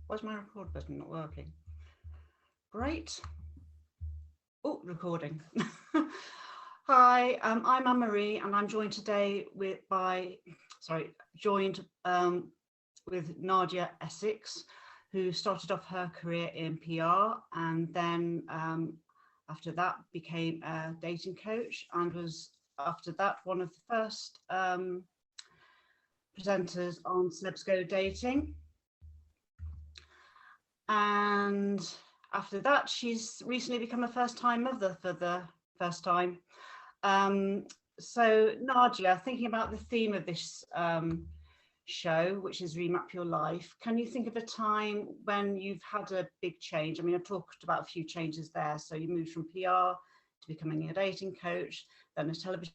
Why's my record button not working? Great. Oh, recording. Hi, I'm Anne-Marie, and I'm joined today with Nadia Essex, who started off her career in PR and then after that became a dating coach, and was after that one of the first presenters on Celebs Go Dating. And after that, she's recently become a first-time mother for the first time. So Nadia, thinking about the theme of this show, which is Remap Your Life, can you think of a time when you've had a big change? I mean, I've talked about a few changes there. So you moved from PR to becoming a dating coach, then a television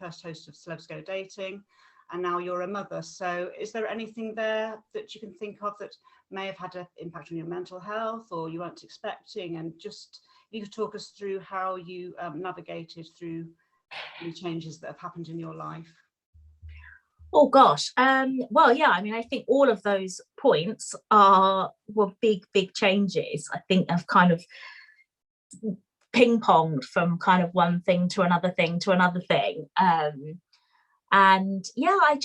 first host of Celebs Go Dating, and now you're a mother. So is there anything there that you can think of that may have had an impact on your mental health or you weren't expecting? And just, you could talk us through how you navigated through the changes that have happened in your life. Oh gosh, well, yeah, I mean, I think all of those points were big changes. I think I've kind of ping-ponged from kind of one thing to another thing to another thing. And yeah, I've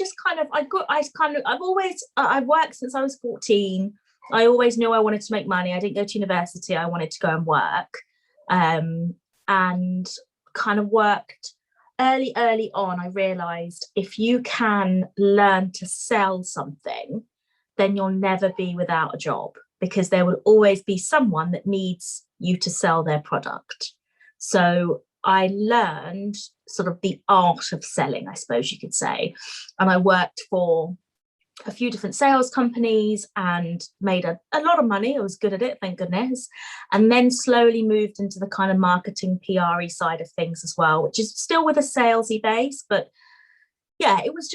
worked since I was 14. I always knew I wanted to make money. I didn't go to university. I wanted to go and work, and kind of worked early on. I realized if you can learn to sell something, then you'll never be without a job, because there will always be someone that needs you to sell their product. So I learned sort of the art of selling, I suppose you could say. And I worked for a few different sales companies and made a lot of money. I was good at it, thank goodness. And then slowly moved into the kind of marketing, PR-y side of things as well, which is still with a salesy base. But yeah, it was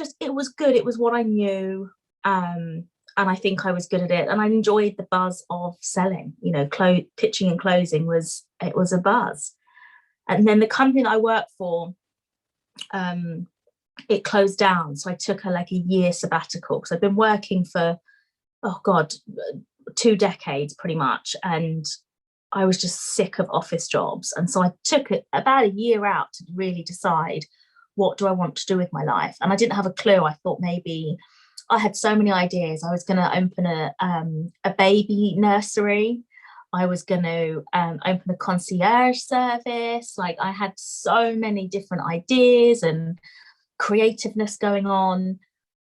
good. It was what I knew. And I think I was good at it. And I enjoyed the buzz of selling, you know, pitching and closing was a buzz. And then the company that I worked for, it closed down. So I took a year sabbatical, because I've been working for, 2 decades pretty much. And I was just sick of office jobs. And so I took about a year out to really decide, what do I want to do with my life? And I didn't have a clue. I thought maybe I had so many ideas. I was going to open a baby nursery. I was going to open a concierge service. Like, I had so many different ideas and creativeness going on.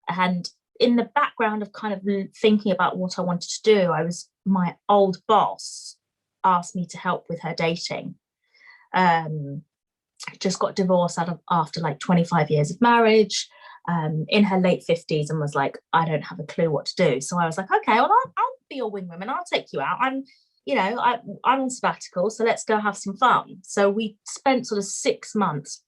And in the background of kind of thinking about what I wanted to do, my old boss asked me to help with her dating. Just got divorced after 25 years of marriage, in her late 50s, and was like, I don't have a clue what to do. So I was like, okay, well, I'll be your wingwoman. I'll take you out. I'm on sabbatical, so let's go have some fun. So we spent sort of 6 months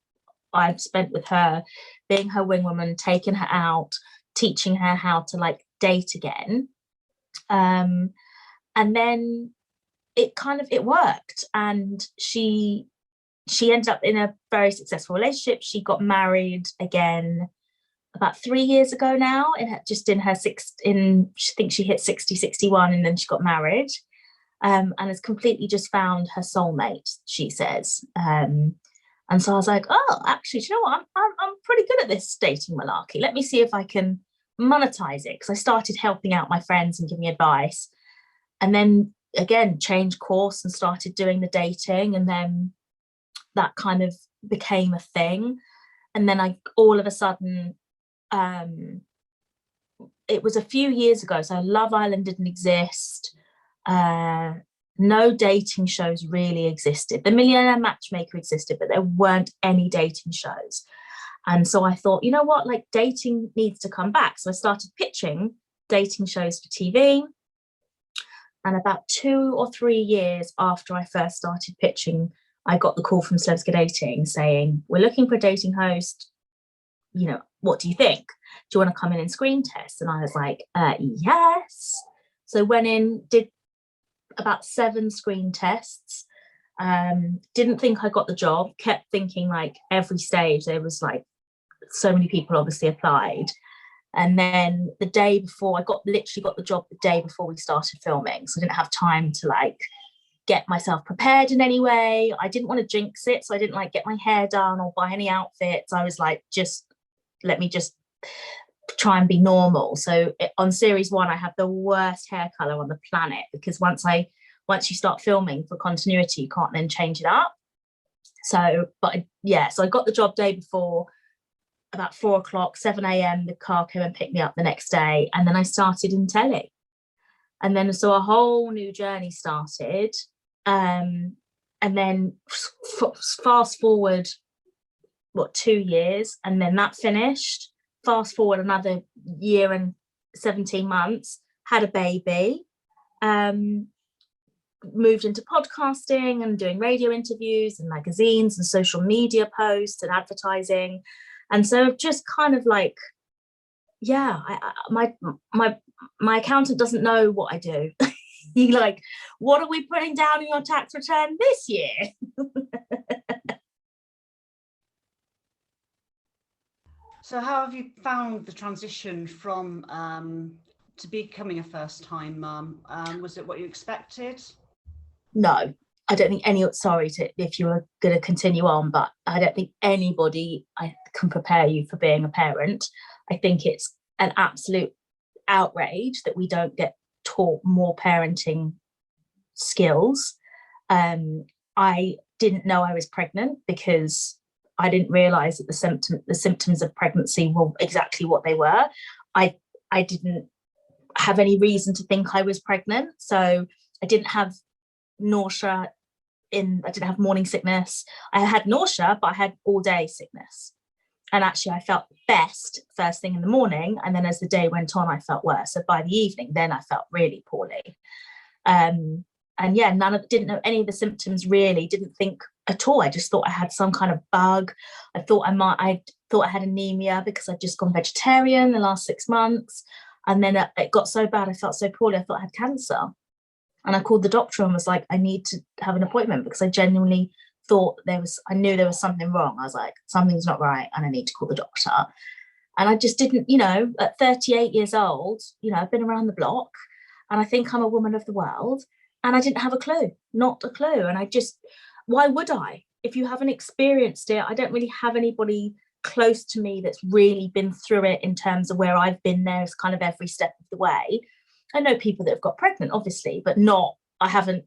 I've spent with her, being her wingwoman, taking her out, teaching her how to date again. And then it worked. And she ended up in a very successful relationship. She got married again about 3 years ago now, I think she hit 60, 61, and then she got married. And has completely just found her soulmate, she says. And so I was like, oh, actually, do you know what? I'm pretty good at this dating malarkey. Let me see if I can monetize it. Because I started helping out my friends and giving advice. And then, again, changed course and started doing the dating. And then that kind of became a thing. And then all of a sudden, it was a few years ago. So Love Island didn't exist. No dating shows really existed. The Millionaire Matchmaker existed, but there weren't any dating shows. And so I thought, you know what, dating needs to come back. So I started pitching dating shows for TV. And about 2 or 3 years after I first started pitching, I got the call from Celebs Go Dating saying, we're looking for a dating host. You know, what do you think? Do you want to come in and screen test? And I was like, yes. So went in, did about 7 screen tests. Didn't think I got the job, kept thinking every stage there was so many people obviously applied. And then the day before, I literally got the job the day before we started filming. So I didn't have time to like get myself prepared in any way. I didn't want to jinx it. So I didn't like get my hair done or buy any outfits. I was like, let me just try and be normal. So on series 1, I had the worst hair color on the planet, because once you start filming for continuity, you can't then change it up. So, so I got the job day before, about 4 o'clock, 7 a.m. The car came and picked me up the next day, and then I started in telly. And then so a whole new journey started. And then fast forward, 2 years, and then that finished. Fast forward another year and 17 months, had a baby, moved into podcasting and doing radio interviews and magazines and social media posts and advertising. And so just kind of like, my accountant doesn't know what I do. He like, what are we putting down in your tax return this year? So how have you found the transition from to becoming a first-time mum? Was it what you expected? No, I don't think if you were going to continue on, but I don't think anybody can prepare you for being a parent. I think it's an absolute outrage that we don't get taught more parenting skills. I didn't know I was pregnant because I didn't realize that the symptoms of pregnancy were exactly what they were. I didn't have any reason to think I was pregnant. So I didn't have nausea, I didn't have morning sickness. I had nausea, but I had all day sickness. And actually I felt best first thing in the morning. And then as the day went on, I felt worse. So by the evening, then I felt really poorly. And yeah, didn't know any of the symptoms really, didn't think at all. I just thought I had some kind of bug. I thought I had anemia because I'd just gone vegetarian the last 6 months. And then it got so bad, I felt so poorly, I thought I had cancer. And I called the doctor and was like, I need to have an appointment, because I genuinely thought I knew there was something wrong. I was like, something's not right and I need to call the doctor. And I just didn't, at 38 years old, I've been around the block and I think I'm a woman of the world, and I didn't have a clue, not a clue. And why would I? If you haven't experienced it, I don't really have anybody close to me that's really been through it in terms of where I've been there as kind of every step of the way. I know people that have got pregnant, obviously, but I haven't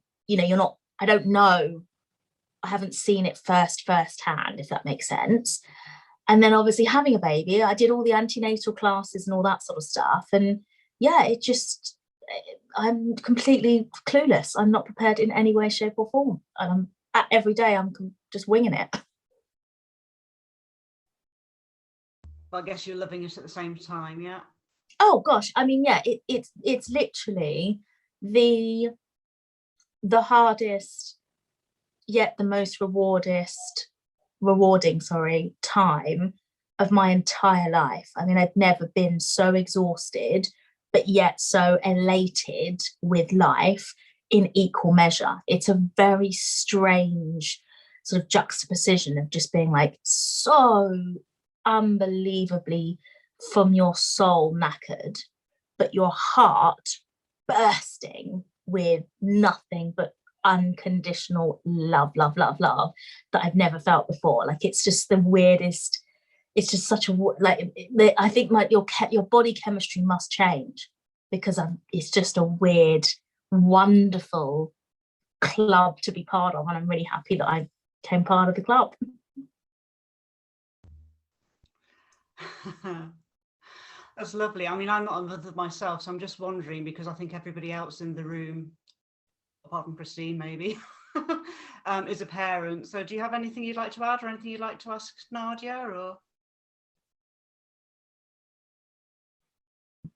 seen it firsthand, if that makes sense. And then obviously having a baby, I did all the antenatal classes and all that sort of stuff. And yeah, I'm completely clueless. I'm not prepared in any way, shape or form. And every day I'm just winging it. Well, I guess you're loving it at the same time, yeah? Oh gosh, I mean, yeah, it's literally the hardest yet the most rewarding time of my entire life. I mean, I've never been so exhausted but yet so elated with life in equal measure. It's a very strange sort of juxtaposition of just being like so unbelievably from your soul knackered, but your heart bursting with nothing but unconditional love that I've never felt before. Like, it's just the weirdest. It's just such a, like, I think like your body chemistry must change, because it's just a weird, wonderful club to be part of, and I'm really happy that I became part of the club. That's lovely. I mean, I'm not a mother myself, so I'm just wondering, because I think everybody else in the room, apart from Christine maybe, is a parent. So do you have anything you'd like to add, or anything you'd like to ask Nadia? Or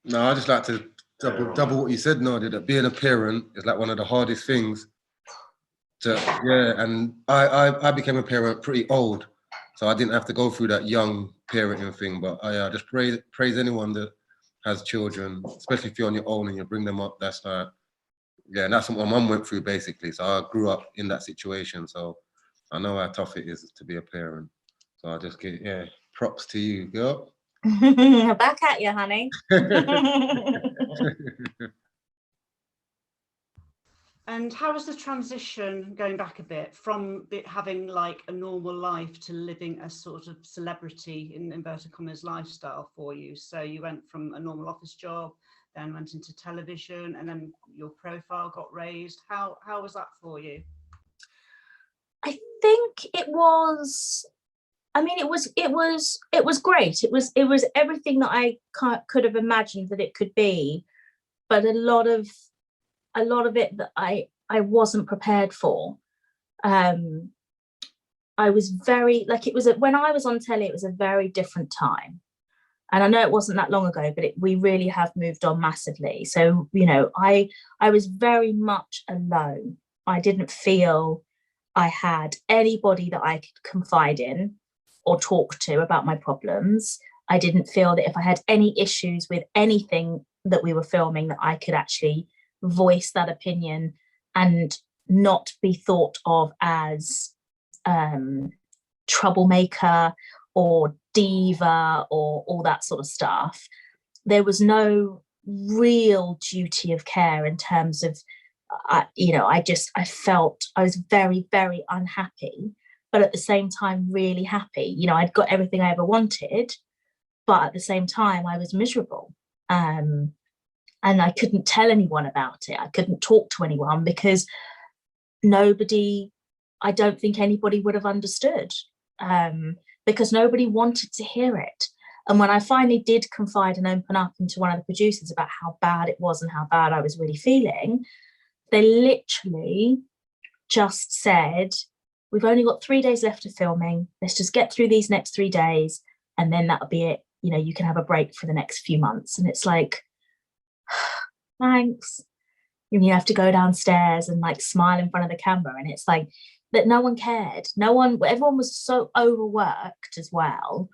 no, I just like to double what you said, Nadia, that being a parent is like one of the hardest things and I became a parent pretty old, so I didn't have to go through that young parenting thing. But I just praise anyone that has children, especially if you're on your own and you bring them up. That's and that's what my mum went through basically. So I grew up in that situation, so I know how tough it is to be a parent. So I just get props to you, girl. Back at you, honey. And how was the transition, going back a bit, from having like a normal life to living a sort of celebrity in inverted commas lifestyle for you? So you went from a normal office job, then went into television, and then your profile got raised. How was that for you? I think it was, I mean, it was great. It was everything that I could have imagined that it could be, but a lot of it that I wasn't prepared for. I was very, like, it was when I was on telly, it was a very different time. And I know it wasn't that long ago, but we really have moved on massively. So, you know, I was very much alone. I didn't feel I had anybody that I could confide in or talk to about my problems. I didn't feel that if I had any issues with anything that we were filming, that I could actually voice that opinion and not be thought of as troublemaker or diva or all that sort of stuff. There was no real duty of care in terms of, you know, I felt I was very, very unhappy, but at the same time, really happy. You know, I'd got everything I ever wanted, but at the same time, I was miserable. And I couldn't tell anyone about it. I couldn't talk to anyone because I don't think anybody would have understood, because nobody wanted to hear it. And when I finally did confide and open up into one of the producers about how bad it was and how bad I was really feeling, they literally just said, we've only got 3 days left of filming. Let's just get through these next 3 days, and then that'll be it. You know, you can have a break for the next few months. And it's like, thanks. You have to go downstairs and like smile in front of the camera. And it's like that no one cared. Everyone was so overworked as well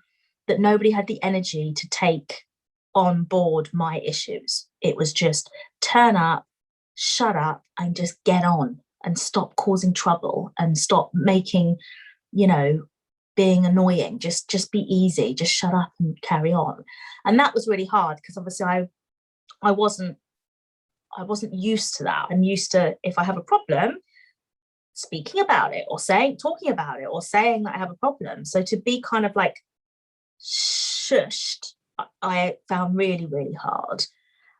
that nobody had the energy to take on board my issues. It was just turn up, shut up, and just get on and stop causing trouble and stop making, you know, being annoying. Just be easy, just shut up and carry on. And that was really hard because obviously I wasn't used to that. I'm used to, if I have a problem, speaking about it or talking about it or saying that I have a problem. So to be kind of like shushed, I found really, really hard.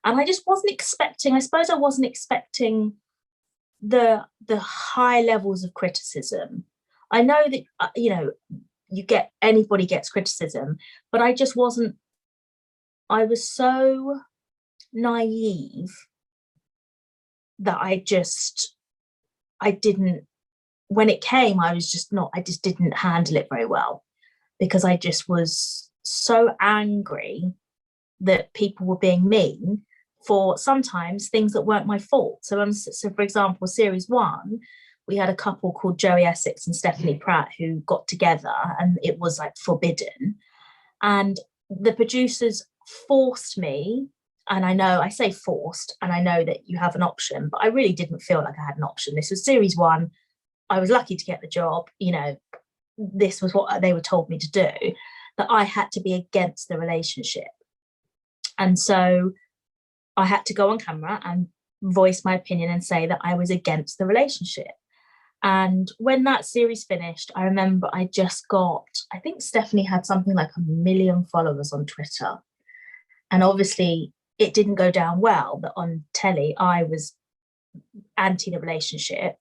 And I just wasn't expecting, I suppose I wasn't expecting the high levels of criticism. I know that, you know, anybody gets criticism, but I just wasn't, I was so naive that I didn't, when it came, I just didn't handle it very well, because I just was so angry that people were being mean for sometimes things that weren't my fault. So for example, series 1, we had a couple called Nadia Essex and Stephanie Pratt who got together, and it was like forbidden. And the producers forced me, and I say forced, and I know that you have an option, but I really didn't feel like I had an option. This was series 1. I was lucky to get the job. You know, this was what they were told me to do, that I had to be against the relationship. And so I had to go on camera and voice my opinion and say that I was against the relationship. And when that series finished, I remember I think Stephanie had something like 1 million followers on Twitter. And obviously it didn't go down well that on telly I was anti the relationship,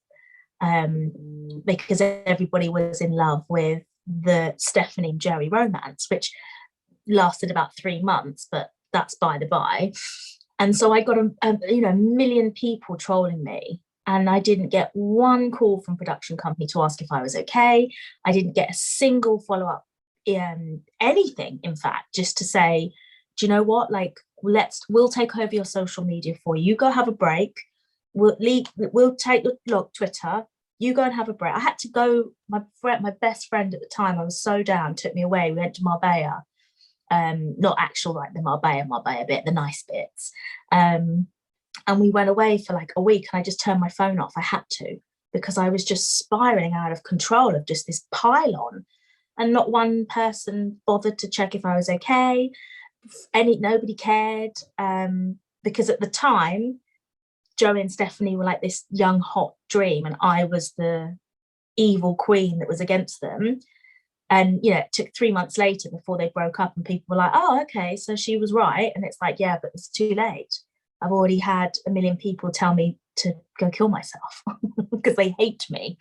because everybody was in love with the Stephanie and Jerry romance, which lasted about 3 months, but that's by the by. And so I got a million people trolling me, and I didn't get one call from production company to ask if I was okay. I didn't get a single follow-up, anything, in fact, just to say, do you know what, like, we'll take over your social media for you. You go have a break. We'll take Twitter. You go and have a break. I had to go, my best friend at the time, I was so down, took me away. We went to Marbella. Not actual like the Marbella bit, the nice bits. And we went away for like a week, and I just turned my phone off. I had to, because I was just spiraling out of control of just this pile on. and not one person bothered to check if I was okay. Nobody cared, because at the time, Joey and Stephanie were like this young hot dream, and I was the evil queen that was against them. And it took 3 months later before they broke up, and people were like, oh, okay, so she was right. And it's like, yeah, but it's too late. I've already had a million people tell me to go kill myself because they hate me.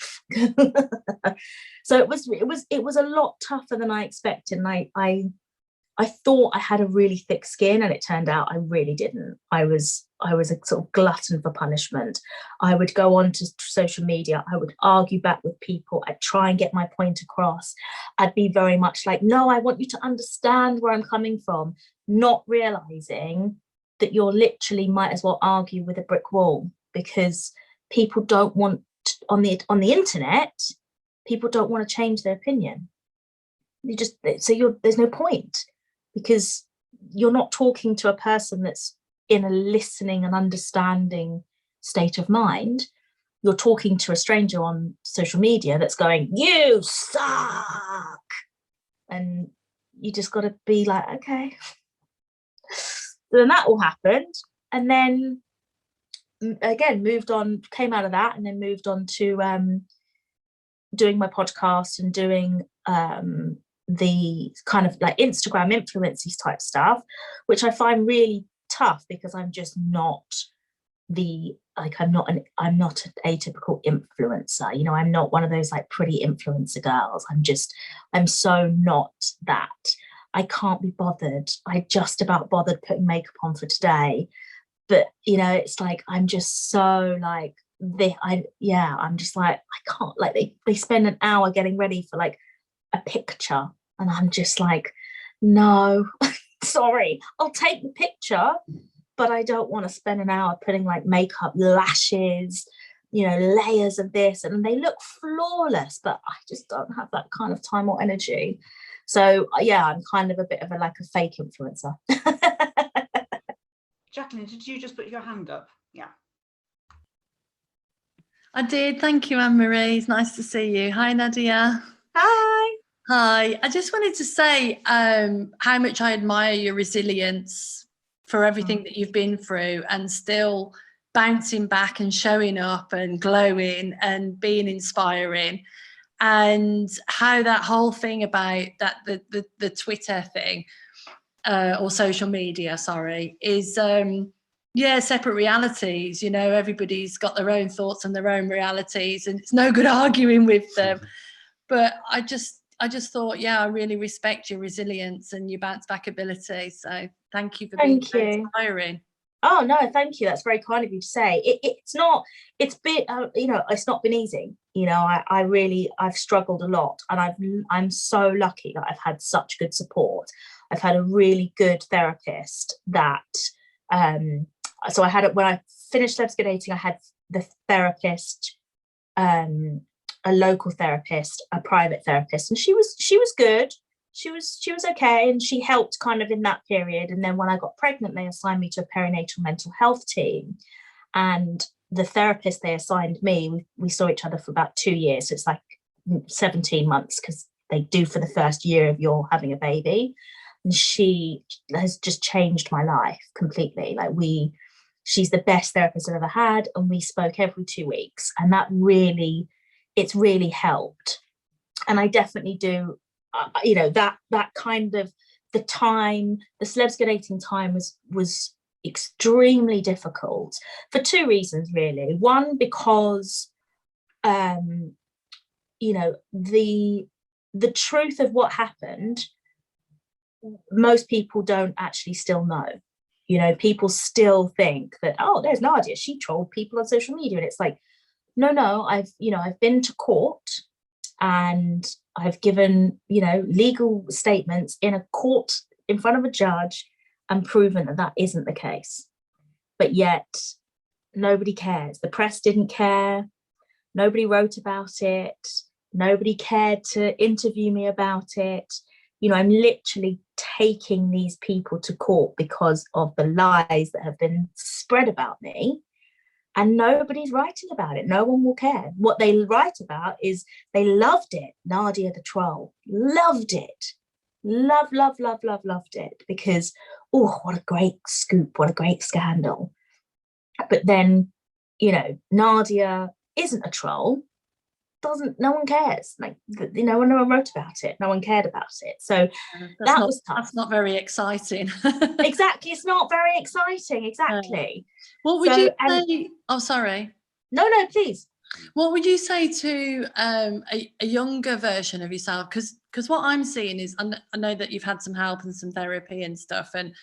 So it was a lot tougher than I expected. And I thought I had a really thick skin, and it turned out I really didn't. I was a sort of glutton for punishment. I would go on to social media. I would argue back with people. I'd try and get my point across. I'd be very much like, no, I want you to understand where I'm coming from, not realizing that you're literally might as well argue with a brick wall, because people don't want on the internet, people don't want to change their opinion. There's no point, because you're not talking to a person that's in a listening and understanding state of mind. You're talking to a stranger on social media that's going, you suck. And you just got to be like, okay. So then that all happened. And then again, moved on, came out of that, and then moved on to doing my podcast and doing the kind of like Instagram influencers type stuff, which I find really tough, because I'm just not I'm not an atypical influencer. I'm not one of those like pretty influencer girls. I'm so not that. I can't be bothered. I just about bothered putting makeup on for today. But it's like I'm just so like I'm just like, I can't, like they spend an hour getting ready for like a picture, and I'm just like, no, sorry, I'll take the picture, but I don't want to spend an hour putting like makeup, lashes, layers of this, and they look flawless, but I just don't have that kind of time or energy. So yeah, I'm kind of a bit of a fake influencer. Jacqueline, did you just put your hand up? Yeah. I did. Thank you, Anne-Marie. It's nice to see you. Hi, Nadia. Hi. Hi. I just wanted to say how much I admire your resilience for everything that you've been through, and still bouncing back and showing up and glowing and being inspiring. And how that whole thing about that the Twitter thing or social media, sorry, is separate realities. Everybody's got their own thoughts and their own realities, and it's no good arguing with them. But I just thought, I really respect your resilience and your bounce back ability. So thank you for being so inspiring. Oh no, thank you. That's very kind of you to say. It's not been easy. I've struggled a lot, and I'm so lucky that I've had such good support. I've had a really good therapist that, so I had it when I finished Celebs Go Dating. I had the therapist, a local therapist, a private therapist, and she was good. She was okay, and she helped kind of in that period. And then when I got pregnant, they assigned me to a perinatal mental health team, and the therapist they assigned me, we saw each other for about 2 years. So it's like 17 months, because they do for the first year of your having a baby. And she has just changed my life completely. She's the best therapist I've ever had, and we spoke every 2 weeks, and it's really helped. And I definitely do. That kind of the Celebs Go Dating time was extremely difficult for 2 reasons, really. One, because the truth of what happened, most people don't actually still know. People still think that, oh, there's Nadia, she trolled people on social media, and it's like, no, I've been to court, and I've given, legal statements in a court in front of a judge, and proven that isn't the case. But yet nobody cares. The press didn't care. Nobody wrote about it. Nobody cared to interview me about it. I'm literally taking these people to court because of the lies that have been spread about me. and nobody's writing about it. No one will care. What they write about is they loved it. Nadia the troll loved it. Loved it, because, oh, what a great scoop, what a great scandal. But then, Nadia isn't a troll. No one cares. Like, no one wrote about it. No one cared about it. So was tough. That's not very exciting. Exactly. It's not very exciting. Exactly. What would you say? Oh, sorry. No, please. What would you say to a younger version of yourself? Because what I'm seeing is, I know that you've had some help and some therapy and stuff, and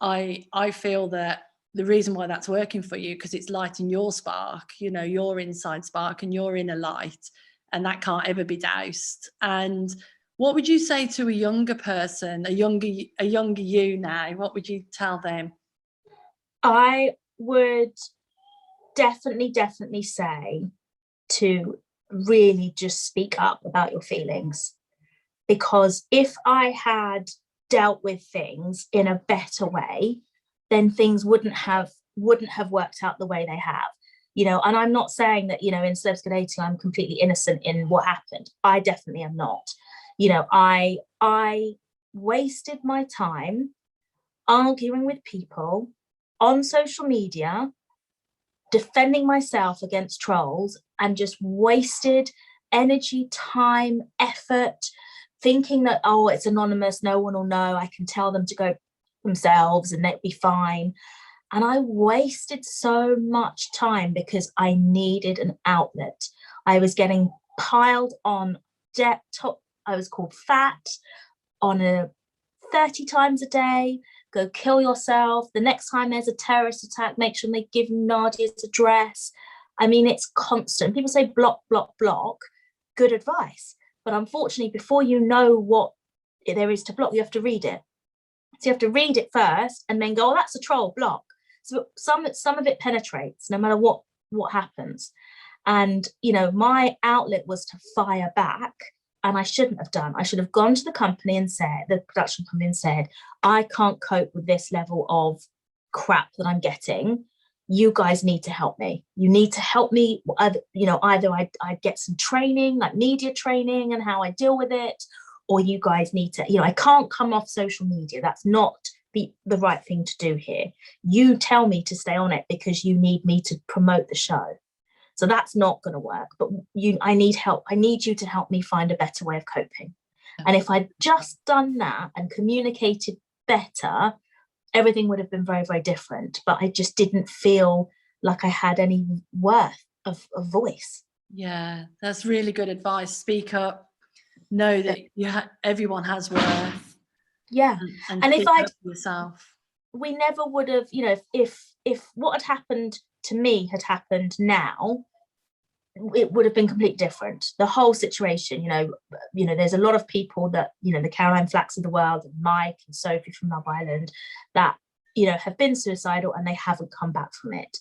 I feel that the reason why that's working for you, because it's lighting your spark, your inside spark and your inner light, and that can't ever be doused. And what would you say to a younger person, a younger you now? What would you tell them? I would definitely say to really just speak up about your feelings, because if I had dealt with things in a better way, then things wouldn't have worked out the way they have. And I'm not saying that, in Celebs Go Dating, I'm completely innocent in what happened. I definitely am not. I wasted my time arguing with people on social media, defending myself against trolls, and just wasted energy, time, effort, thinking that, oh, it's anonymous, no one will know, I can tell them to go themselves and they'd be fine. And I wasted so much time because I needed an outlet. I was getting piled on debt. I was called fat on 30 times a day. Go kill yourself. The next time there's a terrorist attack, make sure they give Nadia's address. I mean, it's constant. People say block. Good advice. But unfortunately, before you know what there is to block, you have to read it. So you have to read it first and then go, oh, that's a troll, block. So some of it penetrates no matter what happens. And, my outlet was to fire back, and I shouldn't have done. I should have gone to the company and said, the production company, and said, I can't cope with this level of crap that I'm getting. You guys need to help me. You need to help me. Either I'd get some training, like media training and how I deal with it, or you guys need to, I can't come off social media. That's not the right thing to do here. You tell me to stay on it because you need me to promote the show. So that's not going to work. But I need help. I need you to help me find a better way of coping. And if I'd just done that and communicated better, everything would have been very, very different. But I just didn't feel like I had any worth of voice. Yeah, that's really good advice. Speak up. Know that everyone has worth. Yeah. And if I'd yourself. We never would have, if what had happened to me had happened now, it would have been completely different. The whole situation, there's a lot of people that, the Caroline Flacks of the world, and Mike and Sophie from Love Island, that, have been suicidal and they haven't come back from it.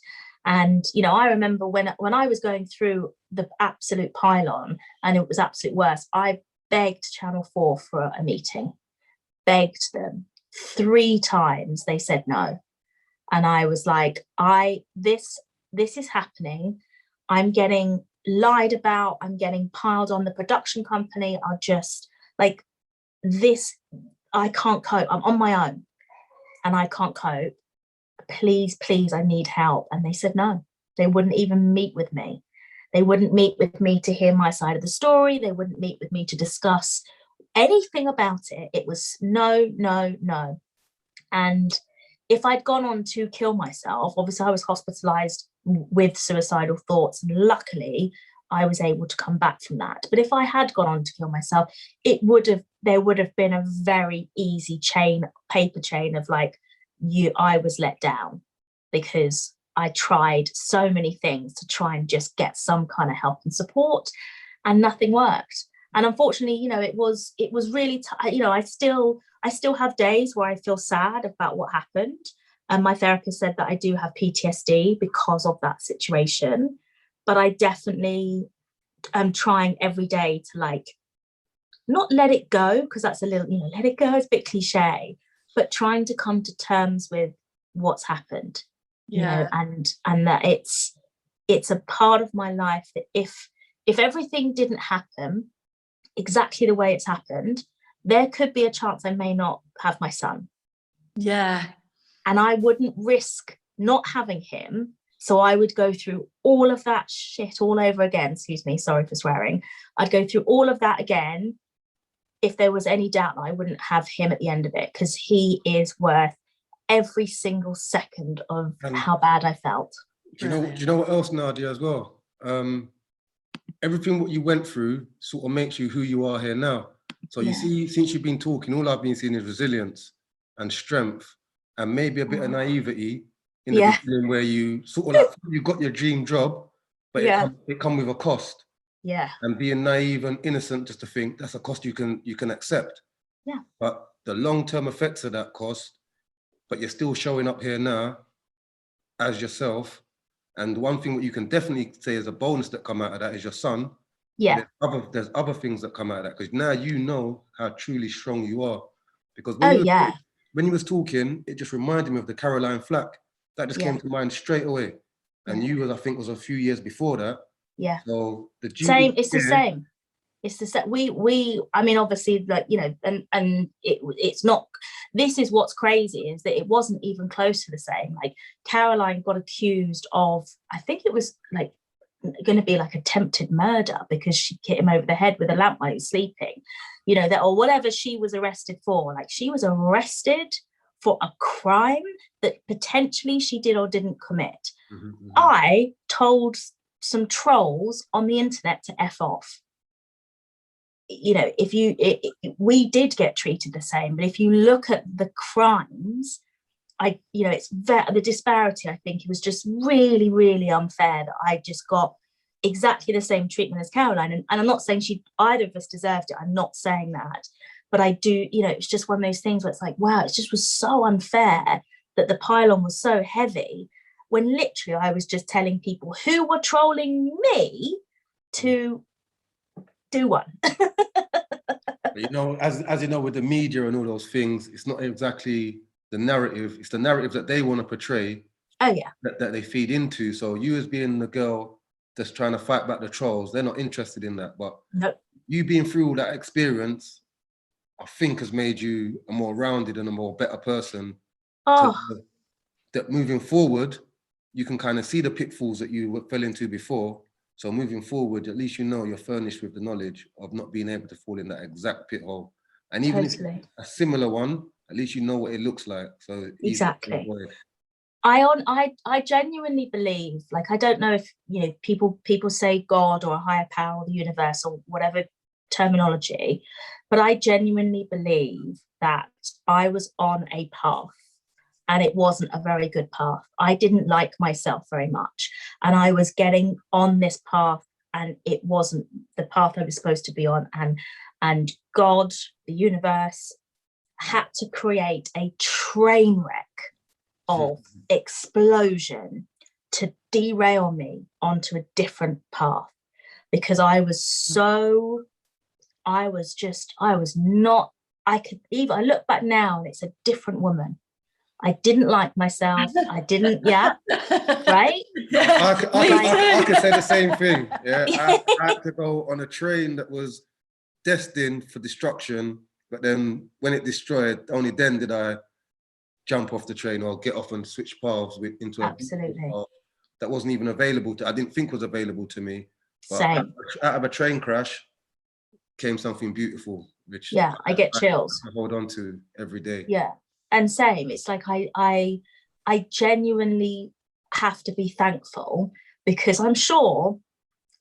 And, I remember when I was going through the absolute pylon and it was absolute worse, I begged Channel 4 for a meeting, begged them 3 times. They said no. And I was like, this is happening. I'm getting lied about. I'm getting piled on. The production company are just like this. I can't cope. I'm on my own and I can't cope. Please, I need help. And they said no. They wouldn't even meet with me. They wouldn't meet with me to hear my side of the story. They wouldn't meet with me to discuss anything about it. It was no. And if I'd gone on to kill myself, obviously I was hospitalized with suicidal thoughts, and luckily I was able to come back from that. But if I had gone on to kill myself, there would have been a very easy paper chain of like, I was let down because I tried so many things to try and just get some kind of help and support, and nothing worked. And unfortunately, it was really, I still have days where I feel sad about what happened. And my therapist said that I do have PTSD because of that situation. But I definitely am trying every day to like, not let it go, because that's a little, let it go is a bit cliche, but trying to come to terms with what's happened. you know, and that it's a part of my life that if everything didn't happen exactly the way it's happened, there could be a chance I may not have my son. Yeah. And I wouldn't risk not having him. So I would go through all of that shit all over again. Excuse me, sorry for swearing. I'd go through all of that again if there was any doubt that I wouldn't have him at the end of it, because he is worth every single second of how bad I felt. Do you know what else, Nadia, as well? Everything what you went through sort of makes you who you are here now. So you see, since you've been talking, all I've been seeing is resilience and strength and maybe a bit of naivety in the beginning, where you sort of like, you got your dream job, but it come with a cost. Yeah. And being naive and innocent just to think that's a cost you can accept. Yeah. But the long-term effects of that cost, but you're still showing up here now as yourself. And one thing that you can definitely say is a bonus that come out of that is your son. Yeah. There's other things that come out of that, because now you know how truly strong you are. Because when you was talking, it just reminded me of the Caroline Flack. That just came to mind straight away. And you was, I think, was a few years before that. Yeah. So the same. It's the same. It's the same. We. I mean, obviously, like, you know, and it's not. This is what's crazy, is that it wasn't even close to the same. Like, Caroline got accused of, I think it was like going to be like attempted murder because she hit him over the head with a lamp while he was sleeping. You know, that, or whatever she was arrested for. Like, she was arrested for a crime that potentially she did or didn't commit. Mm-hmm. I told some trolls on the internet to F off. You know, we did get treated the same, but if you look at the crimes, it's the disparity. I think it was just really, really unfair that I just got exactly the same treatment as Caroline. And I'm not saying either of us deserved it. I'm not saying that, but I do. You know, it's just one of those things where it's like, wow, it just was so unfair that the pile-on was so heavy, when literally I was just telling people who were trolling me to do one. You know, as you know, with the media and all those things, it's not exactly the narrative. It's the narrative that they want to portray. Oh yeah. That they feed into. So you, as being the girl that's trying to fight back the trolls, they're not interested in that. But you being through all that experience, I think, has made you a more rounded and a more better person. That moving forward, you can kind of see the pitfalls that you fell into before. So moving forward, at least you know you're furnished with the knowledge of not being able to fall in that exact pit hole. And even if it's a similar one, at least you know what it looks like. So exactly. I genuinely believe, like, I don't know if, you know, people say God or a higher power, the universe, or whatever terminology, but I genuinely believe that I was on a path. And it wasn't a very good path. I didn't like myself very much. And I was getting on this path, and it wasn't the path I was supposed to be on. And God, the universe, had to create a train wreck of explosion to derail me onto a different path. Because I look back now and it's a different woman. I didn't like myself. I didn't, right? I could say the same thing. Yeah, I had to go on a train that was destined for destruction, but then when it destroyed, only then did I jump off the train or get off and switch paths into a path that wasn't even available I didn't think was available to me. But same. Out of a train crash came something beautiful, which I get chills. I hold on to every day. Yeah. And same, it's like I genuinely have to be thankful, because I'm sure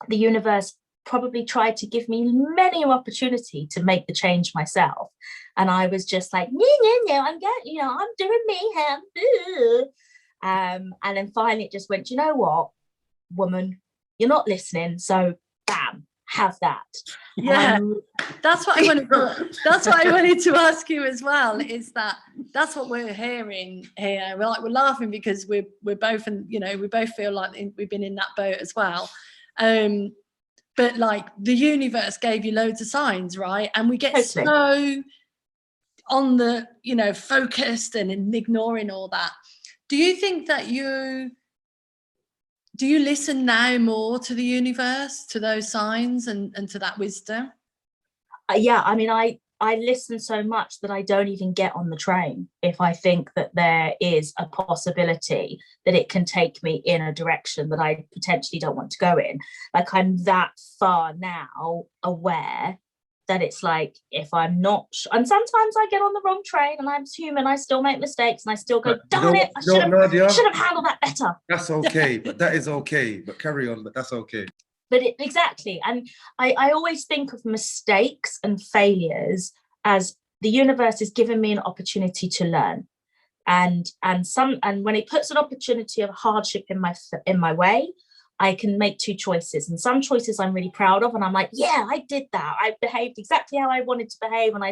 the universe probably tried to give me many an opportunity to make the change myself. And I was just like, no, I'm doing me. And then finally it just went, you know what, woman, you're not listening. So bam, have that. Yeah, that's what I wanted to ask you as well, is that's what we're hearing here. We're laughing because we're both, and we both feel like we've been in that boat as well. But like, the universe gave you loads of signs, right? And we get so on the focused and ignoring all that. Do you think that do you listen now more to the universe, to those signs and to that wisdom? Yeah, I mean, I listen so much that I don't even get on the train if I think that there is a possibility that it can take me in a direction that I potentially don't want to go in. Like, I'm that far now aware that it's like, if I'm not, and sometimes I get on the wrong train, and I'm human, I still make mistakes, and I still go, darn it, I should have handled that better. That's okay, but that is okay. But carry on, but that's okay. But exactly. And I always think of mistakes and failures as the universe is giving me an opportunity to learn. And when it puts an opportunity of hardship in my way, I can make two choices. And some choices I'm really proud of. And I'm like, yeah, I did that. I behaved exactly how I wanted to behave. And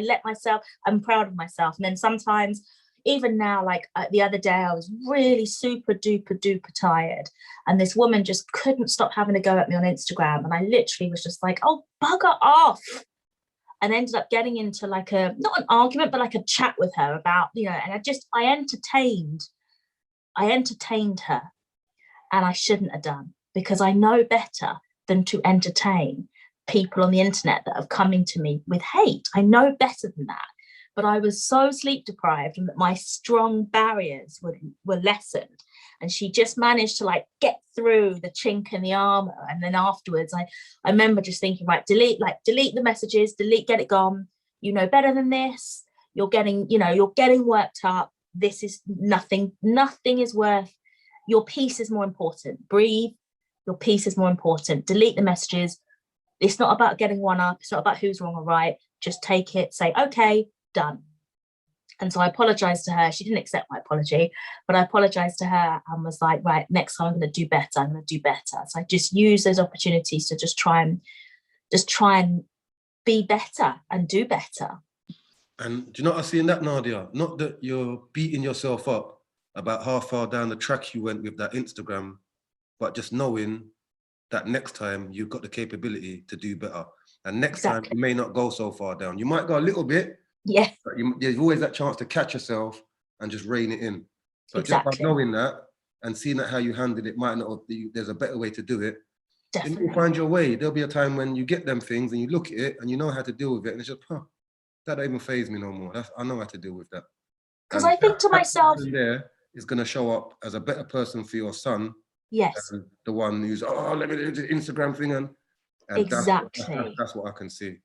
I'm proud of myself. And then sometimes, even now, like the other day, I was really super duper duper tired, and this woman just couldn't stop having a go at me on Instagram, and I literally was just like, oh, bugger off, and ended up getting into like not an argument, but like a chat with her about, and I entertained her, and I shouldn't have done, because I know better than to entertain people on the internet that are coming to me with hate. I know better than that. But I was so sleep deprived, and that my strong barriers were lessened. And she just managed to like get through the chink in the armor. And then afterwards, I remember just thinking, right, delete the messages, get it gone. You know better than this. You're getting worked up. This is nothing is worth. Your peace is more important. Breathe. Your peace is more important. Delete the messages. It's not about getting one up. It's not about who's wrong or right. Just take it, say, okay, done. And so I apologized to her. She didn't accept my apology, but I apologized to her and was like, right, next time I'm going to do better. So I just use those opportunities to just try and be better and do better. And do you know what I see in that, Nadia? Not that you're beating yourself up about how far down the track you went with that Instagram, but just knowing that next time you've got the capability to do better. And next time you may not go so far down. You might go a little bit. Yeah. But there's always that chance to catch yourself and just rein it in. But just by knowing that and seeing that how you handled it, might not be, there's a better way to do it. Definitely. You'll find your way. There'll be a time when you get them things and you look at it and you know how to deal with it. And it's just, that don't even faze me no more. I know how to deal with that. Because I think to myself, there is going to show up as a better person for your son. Yes. Than the one who's, let me do the Instagram thing. And exactly. That's what I can see.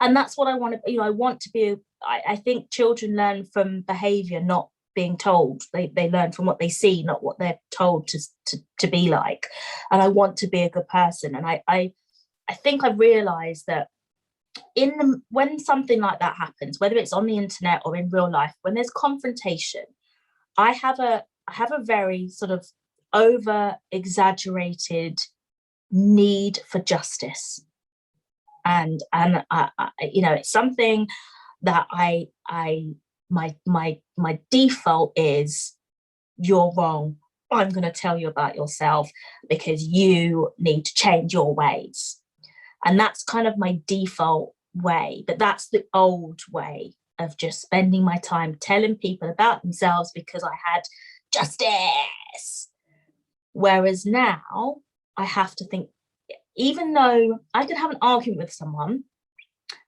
And that's what I want to, I want to be, I think children learn from behavior, not being told. They learn from what they see, not what they're told to be like. And I want to be a good person. And I think I've realized that when something like that happens, whether it's on the internet or in real life, when there's confrontation, I have a very sort of over exaggerated need for justice. And it's something that my default is, you're wrong. I'm going to tell you about yourself because you need to change your ways. And that's kind of my default way, but that's the old way of just spending my time telling people about themselves because I had justice. Whereas now I have to think, even though I could have an argument with someone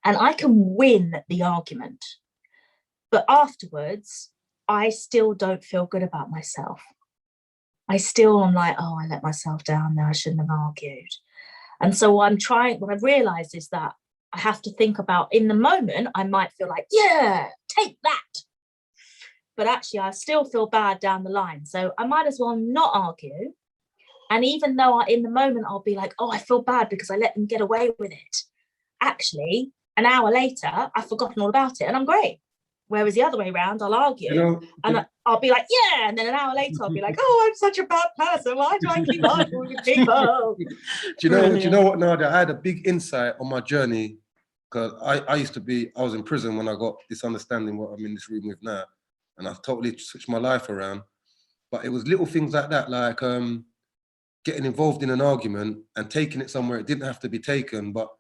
and I can win the argument, but afterwards, I still don't feel good about myself. I still am like, oh, I let myself down there. I shouldn't have argued. And so what I've realized is that I have to think about, in the moment, I might feel like, yeah, take that. But actually, I still feel bad down the line. So I might as well not argue. And even though in the moment, I'll be like, oh, I feel bad because I let them get away with it. Actually, an hour later, I've forgotten all about it and I'm great. Whereas the other way around, I'll argue and I'll be like, yeah. And then an hour later, I'll be like, oh, I'm such a bad person. Why do I keep arguing with people? Do you know what, Nadia? I had a big insight on my journey because I was in prison when I got this understanding what I'm in this room with now. And I've totally switched my life around. But it was little things like that, like getting involved in an argument and taking it somewhere it didn't have to be taken, but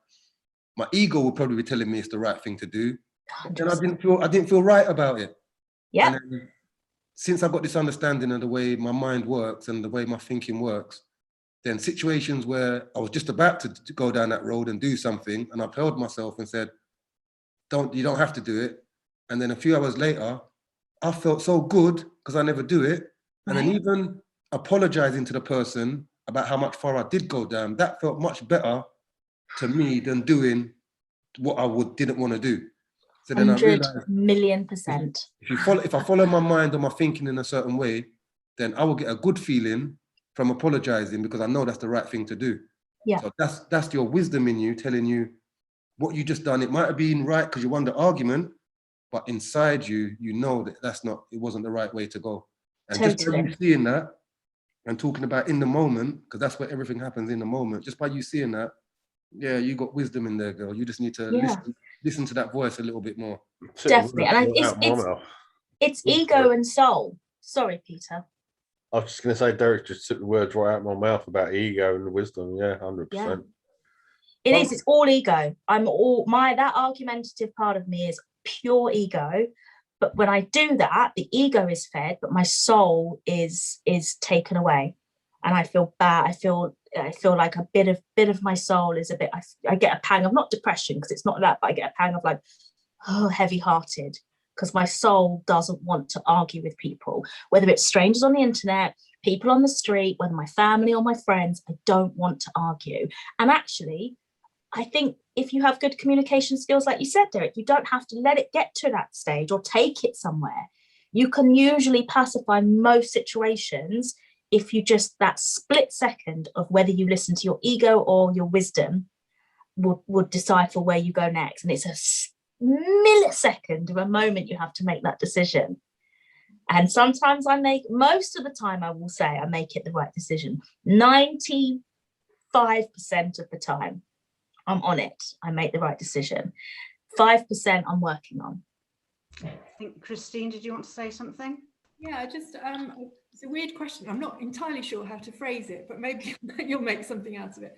my ego would probably be telling me it's the right thing to do. And I didn't feel right about it. Yeah. since I got this understanding of the way my mind works and the way my thinking works, then situations where I was just about to go down that road and do something, and I've held myself and said, you don't have to do it. And then a few hours later, I felt so good because I never do it. And then even apologizing to the person about how much far I did go down, that felt much better to me than doing what I didn't want to do. So then I realized, 100,000,000%. if I follow my mind or my thinking in a certain way, then I will get a good feeling from apologizing because I know that's the right thing to do. Yeah. So that's your wisdom in you telling you what you just done. It might have been right because you won the argument, but inside you, you know that it wasn't the right way to go. And just by you seeing that and talking about in the moment, because that's where everything happens in the moment, just by you seeing that, yeah, you got wisdom in there, girl. You just need to listen to that voice a little bit more. Definitely. And it's ego and soul. Sorry, Peter. I was just going to say, Derek just took the words right out of my mouth about ego and wisdom. Yeah, 100%. Yeah. It's all ego. That argumentative part of me is pure ego. But when I do that, the ego is fed, but my soul is taken away. And I feel bad. I feel like a bit of my soul is a bit, I get a pang of, not depression, because it's not that, but I get a pang of like, oh, heavy-hearted, because my soul doesn't want to argue with people, whether it's strangers on the internet, people on the street, whether my family or my friends. I don't want to argue. And actually, I think if you have good communication skills, like you said, Derek, you don't have to let it get to that stage or take it somewhere. You can usually pacify most situations if you just, that split second of whether you listen to your ego or your wisdom would decipher where you go next. And it's a millisecond of a moment you have to make that decision. And sometimes most of the time, I will say I make it the right decision. 95% of the time, I'm on it. I make the right decision. 5% I'm working on. I think, Christine, did you want to say something? Yeah, just it's a weird question. I'm not entirely sure how to phrase it, but maybe you'll make something out of it.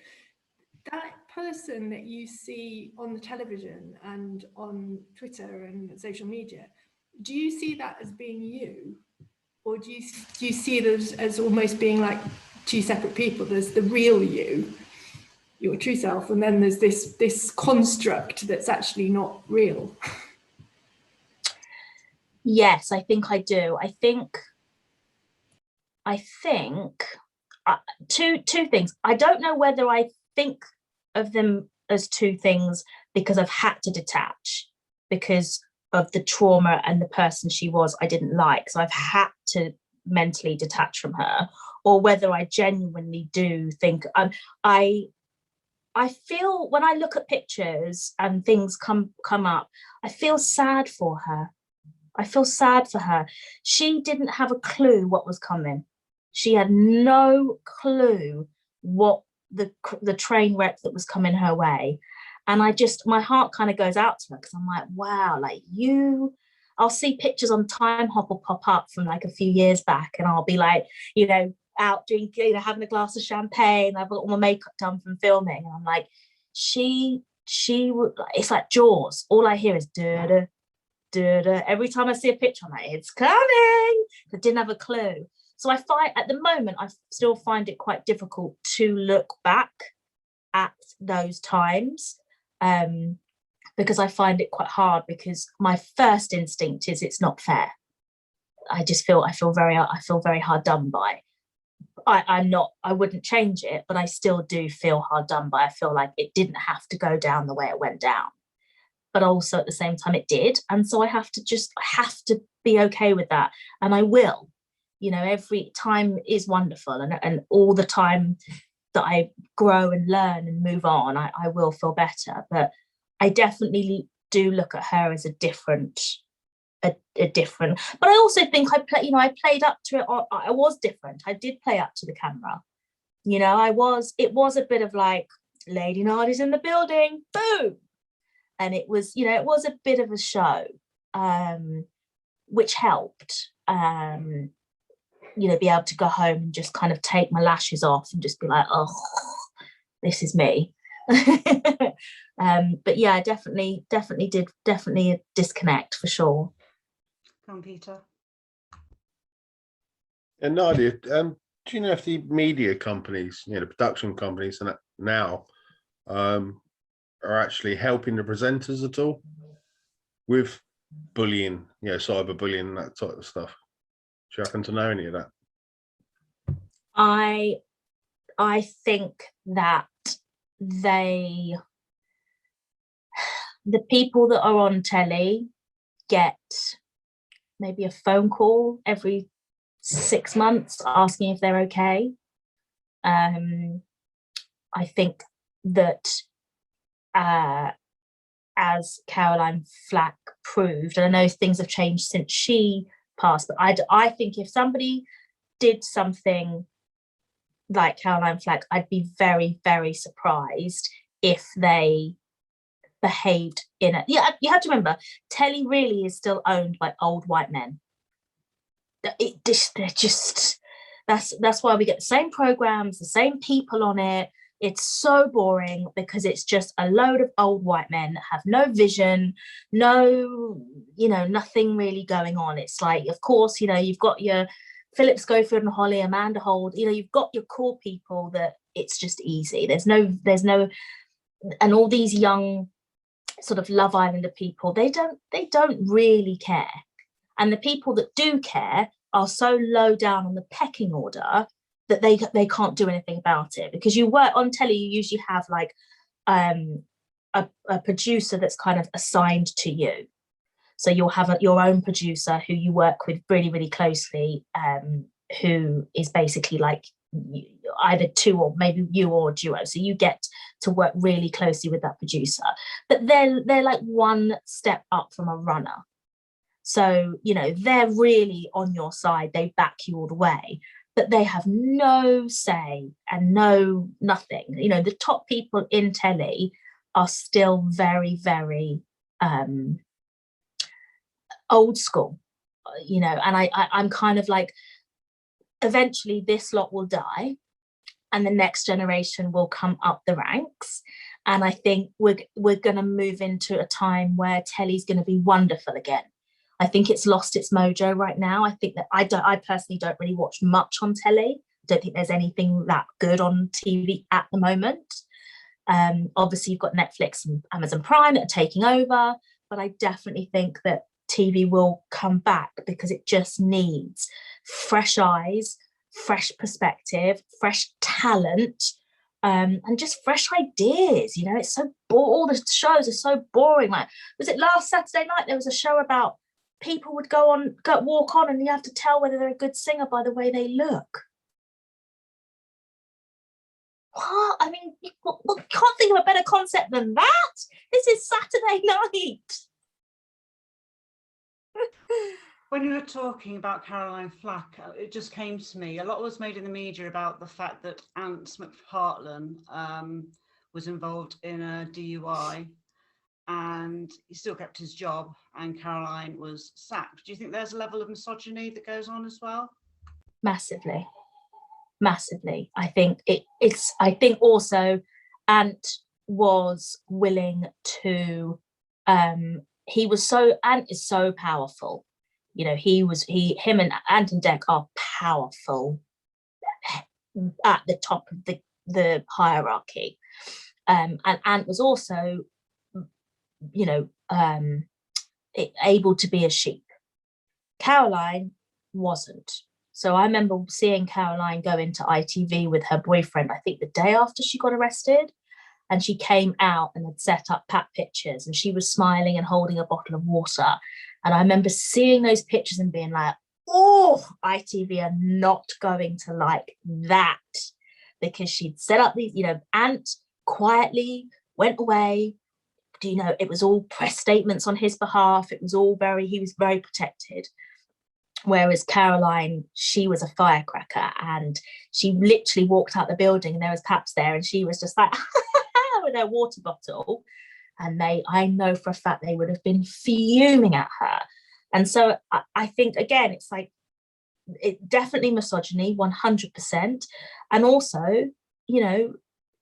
That person that you see on the television and on Twitter and social media, do you see that as being you, or do you see it as almost being like two separate people? There's the real you, your true self, and then there's this construct that's actually not real. Yes, I think I do. I think two things. I don't know whether I think of them as two things because I've had to detach because of the trauma and the person she was I didn't like. So I've had to mentally detach from her, or whether I genuinely do think I feel when I look at pictures and things come up, I feel sad for her. I feel sad for her. She didn't have a clue what was coming. She had no clue what the train wreck that was coming her way. And my heart kind of goes out to her because I'm like, wow, like I'll see pictures on Time Hopper pop up from like a few years back, and I'll be like, out doing, having a glass of champagne. I've got all my makeup done from filming. And I'm like, she would, it's like Jaws. All I hear is da-da, da-da. Every time I see a picture, I'm like, it's coming. I didn't have a clue. So I find at the moment, I still find it quite difficult to look back at those times, because I find it quite hard, because my first instinct is it's not fair. I feel very hard done by. I wouldn't change it, but I still do feel hard done by. I feel like it didn't have to go down the way it went down, but also at the same time it did. And so I have to be okay with that. And I will, every time is wonderful. And all the time that I grow and learn and move on, I will feel better. But I definitely do look at her as a different, but I also think I played up to it. I was different. I did play up to the camera. It was a bit of like, Lady Nadia's in the building, boom. And it was a bit of a show, which helped, be able to go home and just kind of take my lashes off and just be like, oh, this is me. But yeah, definitely a disconnect for sure. Come on, Peter. And Nadia, do you know if the media companies, the production companies, and that now are actually helping the presenters at all with bullying, cyberbullying, and that type of stuff? Do you happen to know any of that? I think that the people that are on telly get maybe a phone call every 6 months asking if they're okay. I think that as Caroline Flack proved, and I know things have changed since she passed, but I think if somebody did something like Caroline Flack, I'd be very, very surprised if they behaved in it. Yeah, you have to remember, telly really is still owned by old white men. They're just that's why we get the same programs, the same people on it. It's so boring because it's just a load of old white men that have no vision, nothing really going on. It's like, of course, you've got your Philip Schofield and Holly, Amanda Holt, you've got your core people that it's just easy. There's no, and all these young sort of Love Islander people, they don't really care. And the people that do care are so low down on the pecking order that they can't do anything about it. Because you work on telly, you usually have like a producer that's kind of assigned to you. So you'll have your own producer who you work with really, really closely, who is basically like either two or maybe you or a duo. So you get to work really closely with that producer. But they're like one step up from a runner. So, they're really on your side. They back you all the way. But they have no say and nothing. The top people in telly are still very, very old school, and I'm kind of like, eventually this lot will die and the next generation will come up the ranks. And I think we're going to move into a time where telly's going to be wonderful again. I think it's lost its mojo right now. I think that I personally don't really watch much on telly. I don't think there's anything that good on TV at the moment. Obviously, you've got Netflix and Amazon Prime that are taking over, but I definitely think that TV will come back because it just needs fresh eyes, fresh perspective, fresh talent, and just fresh ideas. It's so all the shows are so boring. Like, was it last Saturday night? There was a show about people would walk on and you have to tell whether they're a good singer by the way they look. What? I mean, you can't think of a better concept than that. This is Saturday night. When you were talking about Caroline Flack, it just came to me, a lot was made in the media about the fact that Ant McPartlin was involved in a DUI and he still kept his job and Caroline was sacked. Do you think there's a level of misogyny that goes on as well? Massively. I think I think also Ant was willing to, Ant is so powerful. Him and Ant and Dec are powerful at the top of the hierarchy. And Ant was also, able to be a sheep. Caroline wasn't. So I remember seeing Caroline go into ITV with her boyfriend, I think the day after she got arrested, and she came out and had set up pat pictures and she was smiling and holding a bottle of water. And I remember seeing those pictures and being like, oh, ITV are not going to like that, because she'd set up these, Ant quietly went away. It was all press statements on his behalf. He was very protected. Whereas Caroline, she was a firecracker and she literally walked out the building and there was Paps there and she was just like with her water bottle. And I know for a fact they would have been fuming at her. And so I think, again, it's like, it definitely misogyny, 100%. And also,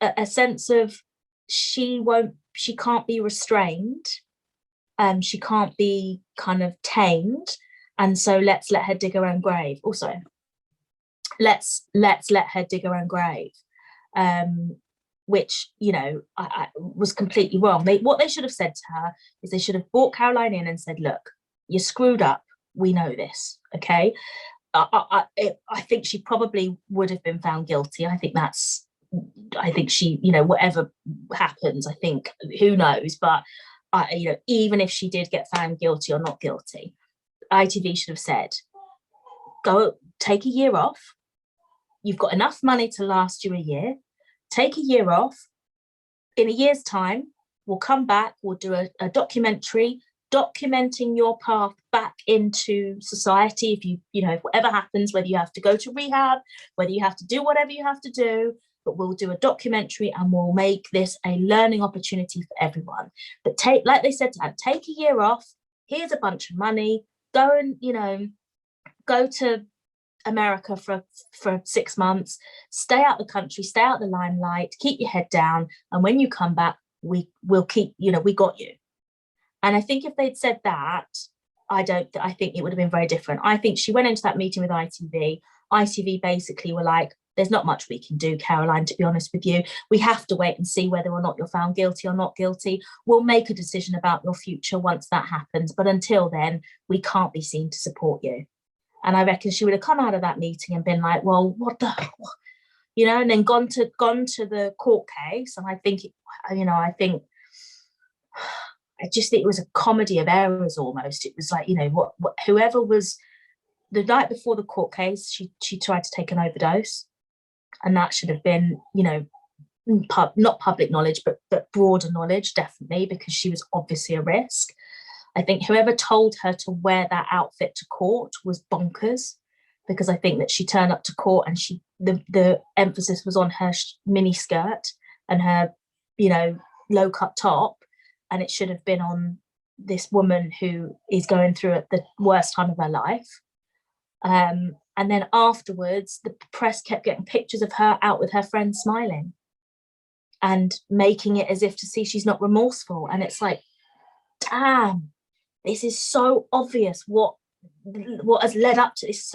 a sense of she can't be restrained. She can't be kind of tamed. And so let's let her dig her own grave. Also, let's let her dig her own grave, which, you know, I was completely wrong. What they should have said to her is they should have brought Caroline in and said, look, you screwed up, we know this, okay? I think she probably would have been found guilty. I think she, you know, whatever happens, I think, who knows, but you know, even if she did get found guilty or not guilty, ITV should have said, go take a year off. You've got enough money to last you a year. Take a year off. In a year's time, we'll come back. We'll do a documentary documenting your path back into society. If you know, if whatever happens, whether you have to go to rehab, whether you have to do whatever you have to do, but we'll do a documentary and we'll make this a learning opportunity for everyone. But like they said to her, take a year off. Here's a bunch of money. Go and, you know, go to America for 6 months, stay out the country, stay out the limelight, keep your head down, and when you come back, we'll keep, you know, we got you. And I think if they'd said that, I think it would have been very different. I think she went into that meeting with ITV. ITV basically were like, there's not much we can do, Caroline, to be honest with you. We have to wait and see whether or not you're found guilty or not guilty. We'll make a decision about your future once that happens. But until then, we can't be seen to support you. And I reckon she would have come out of that meeting and been like, well, what the, you know, and then gone to the court case. And I think, I just think it was a comedy of errors almost. It was like, you know, what whoever was, the night before the court case, she tried to take an overdose. And that should have been, you know, not public knowledge, but broader knowledge, definitely, because she was obviously a risk. I think whoever told her to wear that outfit to court was bonkers, because I think that she turned up to court and the emphasis was on her mini skirt and her, you know, low cut top, and it should have been on this woman who is going through the worst time of her life. And then afterwards, the press kept getting pictures of her out with her friends smiling and making it as if to see she's not remorseful. And it's like, damn, this is so obvious what has led up to this.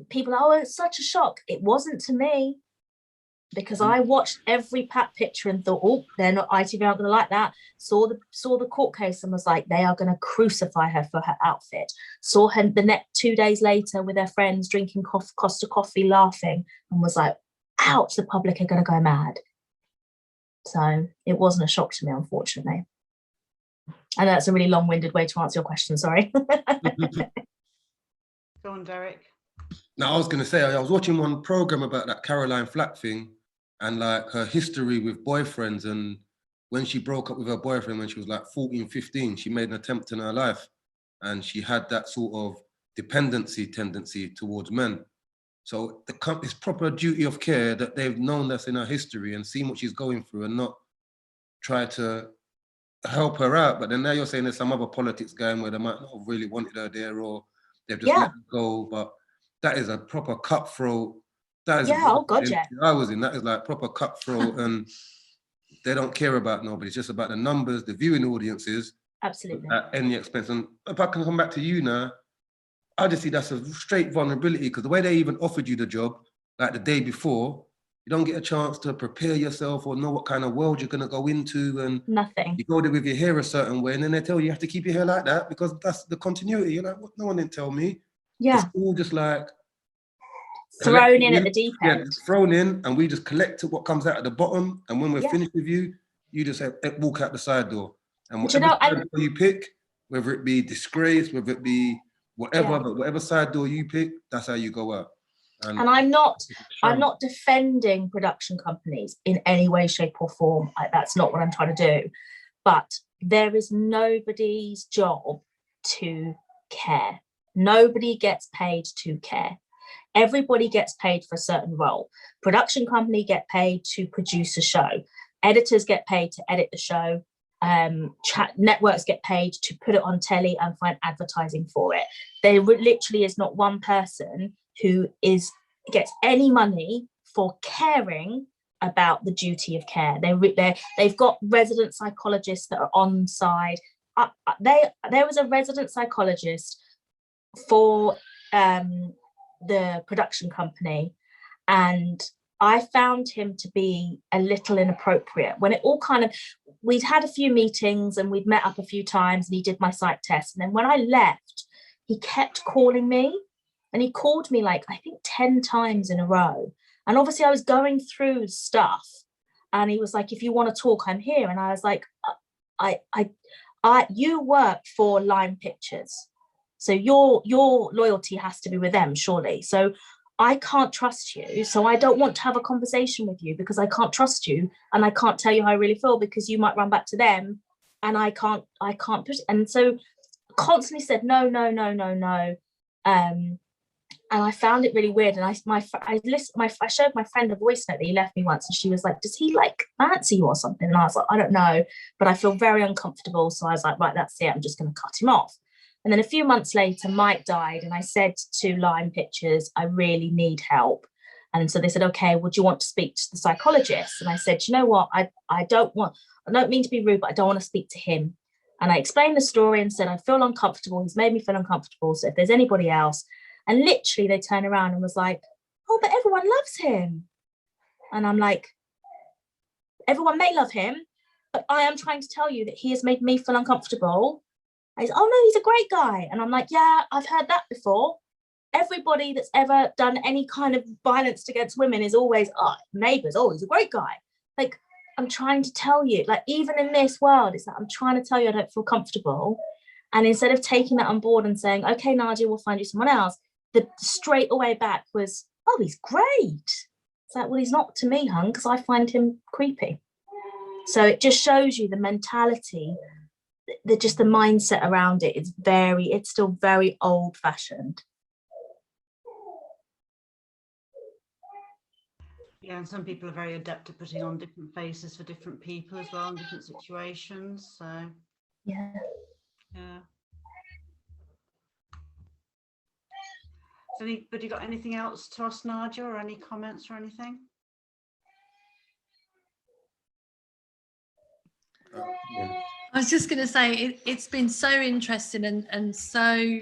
People are, oh, it's such a shock. It wasn't to me, because I watched every pat picture and thought, oh, they're not, ITV aren't going to like that. Saw the court case and was like, they are going to crucify her for her outfit. Saw her the next 2 days later with her friends drinking Costa coffee, laughing, and was like, ouch, the public are going to go mad. So it wasn't a shock to me, unfortunately. And that's a really long-winded way to answer your question, sorry. Go on, Derek. No, I was going to say, I was watching one program about that Caroline Flack thing and like her history with boyfriends, and when she broke up with her boyfriend when she was like 14, 15, she made an attempt in her life, and she had that sort of dependency tendency towards men. So it's proper duty of care that they've known that's in her history and seen what she's going through and not try to help her out. But then now you're saying there's some other politics going where they might not have really wanted her there, or they've just let her go. But that is a proper cutthroat. That is oh God, yeah. I was in, that is like proper cutthroat, and they don't care about nobody. It's just about the numbers, the viewing audiences. Absolutely. At any expense. And if I can come back to you now, I just see that's a straight vulnerability, because the way they even offered you the job, like the day before, you don't get a chance to prepare yourself or know what kind of world you're going to go into. And nothing. You go there with your hair a certain way, and then they tell you have to keep your hair like that because that's the continuity. You're like, what? No one didn't tell me. Yeah. It's all just like thrown in at the deep end. Yeah, thrown in, and we just collect what comes out at the bottom. And when we're finished with you, you just walk out the side door. And whatever side door you pick, whether it be disgrace, whether it be whatever, but whatever side door you pick, that's how you go out. And I'm not defending production companies in any way, shape, or form. That's not what I'm trying to do. But there is nobody's job to care. Nobody gets paid to care. Everybody gets paid for a certain role. Production company get paid to produce a show. Editors get paid to edit the show. Networks get paid to put it on telly and find advertising for it. There literally is not one person who gets any money for caring about the duty of care. They've got resident psychologists that are on side. There was a resident psychologist for the production company, and I found him to be a little inappropriate. When it all kind of, we'd had a few meetings and we'd met up a few times, and he did my psych test. And then when I left, he kept calling me, and he called me like, I think 10 times in a row. And obviously I was going through stuff, and he was like, if you want to talk, I'm here. And I was like, you work for Line Pictures, so your loyalty has to be with them, surely. So I can't trust you. So I don't want to have a conversation with you because I can't trust you, and I can't tell you how I really feel because you might run back to them, and I can't push. And so constantly said no. And I found it really weird. And I showed my friend a voice note that he left me once, and she was like, does he like fancy you or something? And I was like, I don't know, but I feel very uncomfortable. So I was like, right, that's it, I'm just going to cut him off. And then a few months later, Mike died, and I said to Line Pictures, I really need help. And so they said, okay, would you want to speak to the psychologist? And I said, you know what, I don't mean to be rude, but I don't want to speak to him. And I explained the story and said, I feel uncomfortable. He's made me feel uncomfortable. So if there's anybody else. And literally they turned around and was like, oh, but everyone loves him. And I'm like, everyone may love him, but I am trying to tell you that he has made me feel uncomfortable. And he's, oh no, he's a great guy. And I'm like, yeah, I've heard that before. Everybody that's ever done any kind of violence against women is always, oh, neighbours, oh, he's a great guy. Like, I'm trying to tell you, like, even in this world, it's like, I'm trying to tell you I don't feel comfortable. And instead of taking that on board and saying, okay, Nadia, we'll find you someone else, the straight away back was, oh, he's great. It's like, well, he's not to me, hun, because I find him creepy. So it just shows you the mentality, the mindset around it. It's still very old fashioned. Yeah, and some people are very adept at putting on different faces for different people as well in different situations. So yeah. So anybody got anything else to ask Nadia, or any comments or anything? I was just going to say it's been so interesting and so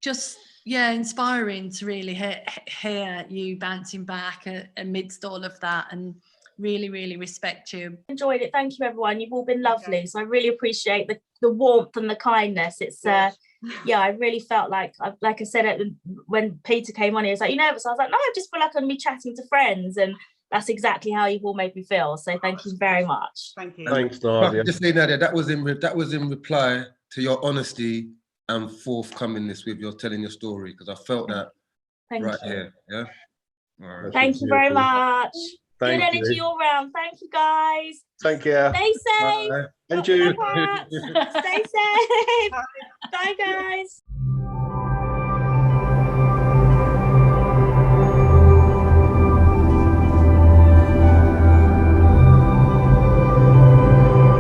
just inspiring to really hear you bouncing back amidst all of that, and really respect you. Enjoyed it. Thank you, everyone. You've all been lovely. Okay. So I really appreciate the warmth and the kindness. It's yeah, I really felt like I said when Peter came on, he was like, you nervous? I was like, no, I just feel like I'm gonna be chatting to friends, and that's exactly how you've all made me feel. So thank you very much. Thank you. Thanks, Nadia. Just say, Nadia, that was in reply to your honesty and forthcomingness with your telling your story, because I felt that right here. Yeah. All right. Thank you very much. Thank Good energy all round. Thank you, guys. Thank you. Stay safe. Bye. And you. Stay safe. Bye, guys.